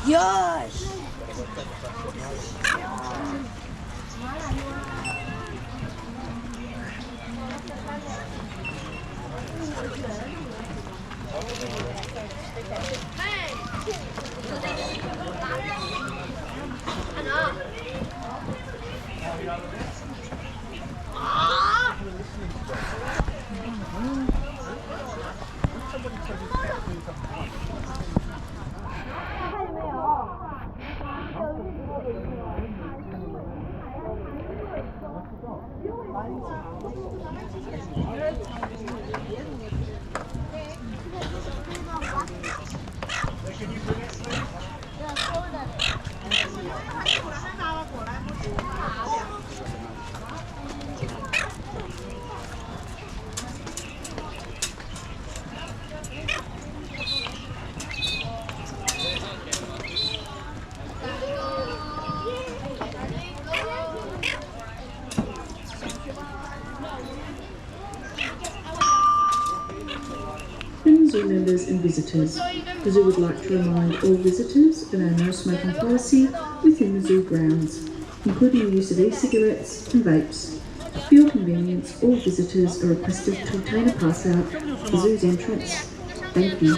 Yes! Zoo members and visitors. The zoo would like to remind all visitors of our no smoking policy within the zoo grounds, including the use of e-cigarettes and vapes. For your convenience, all visitors are requested to obtain a pass out at the zoo's entrance. Thank you.